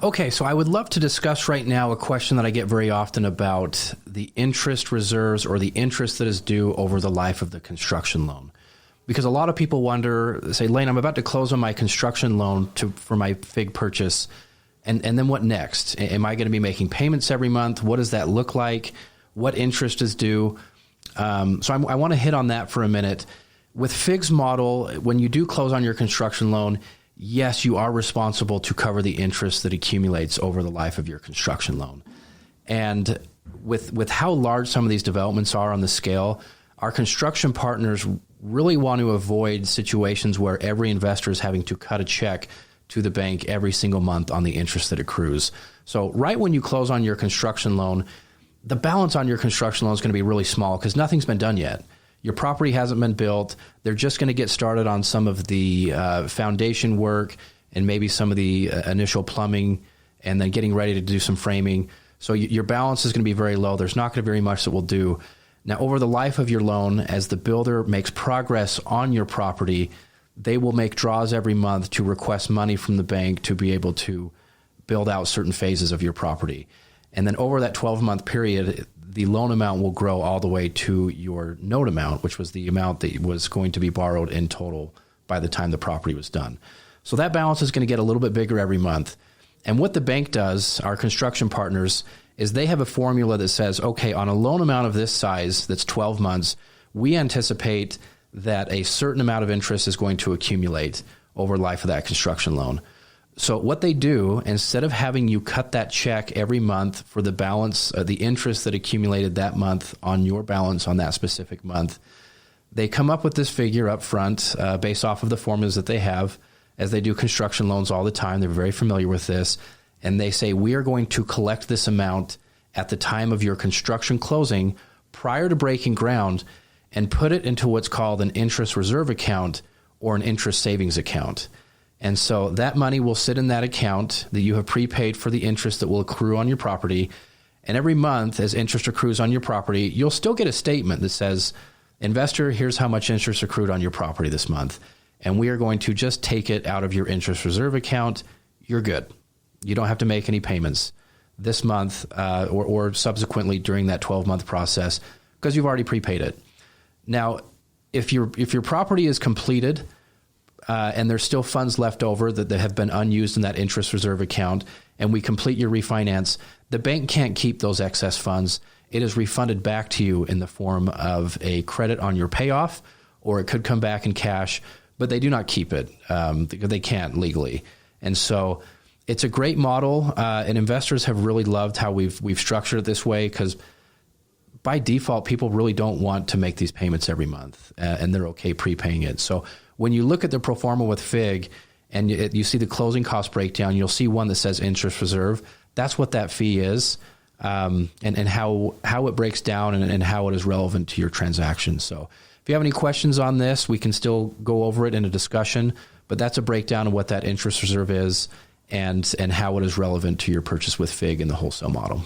Okay, so I would love to discuss right now a question that I get very often about the interest reserves or the interest that is due over the life of the construction loan. Because a lot of people wonder, say, Lane, I'm about to close on my construction loan for my FIG purchase, and then what next? Am I going to be making payments every month? What does that look like? What interest is due? So I want to hit on that for a minute. With FIG's model, when you do close on your construction loan, yes, you are responsible to cover the interest that accumulates over the life of your construction loan. And with how large some of these developments are on the scale, our construction partners really want to avoid situations where every investor is having to cut a check to the bank every single month on the interest that accrues. So right when you close on your construction loan, the balance on your construction loan is going to be really small because nothing's been done yet. Your property hasn't been built. They're just going to get started on some of the foundation work and maybe some of the initial plumbing and then getting ready to do some framing. So your balance is going to be very low. There's not going to be very much that will do. Now, over the life of your loan, as the builder makes progress on your property, they will make draws every month to request money from the bank to be able to build out certain phases of your property. And then over that 12-month period, the loan amount will grow all the way to your note amount, which was the amount that was going to be borrowed in total by the time the property was done. So that balance is going to get a little bit bigger every month. And what the bank does, our construction partners, is they have a formula that says, okay, on a loan amount of this size that's 12 months, we anticipate that a certain amount of interest is going to accumulate over the life of that construction loan. So what they do, instead of having you cut that check every month for the balance, the interest that accumulated that month on your balance on that specific month, they come up with this figure up front based off of the formulas that they have, as they do construction loans all the time. They're very familiar with this. And they say, we are going to collect this amount at the time of your construction closing prior to breaking ground and put it into what's called an interest reserve account or an interest savings account. And so that money will sit in that account that you have prepaid for the interest that will accrue on your property. And every month, as interest accrues on your property, you'll still get a statement that says, investor, here's how much interest accrued on your property this month. And we are going to just take it out of your interest reserve account. You're good. You don't have to make any payments this month or subsequently during that 12-month process because you've already prepaid it. Now, if your property is completed, and there's still funds left over that have been unused in that interest reserve account, and we complete your refinance, the bank can't keep those excess funds. It is refunded back to you in the form of a credit on your payoff, or it could come back in cash, but they do not keep it because they can't legally. And so it's a great model, and investors have really loved how we've structured it this way because by default, people really don't want to make these payments every month, and they're okay prepaying it. So when you look at the pro forma with FIG and you see the closing cost breakdown, you'll see one that says interest reserve. That's what that fee is, and how it breaks down and how it is relevant to your transaction. So if you have any questions on this, we can still go over it in a discussion, but that's a breakdown of what that interest reserve is and how it is relevant to your purchase with FIG in the wholesale model.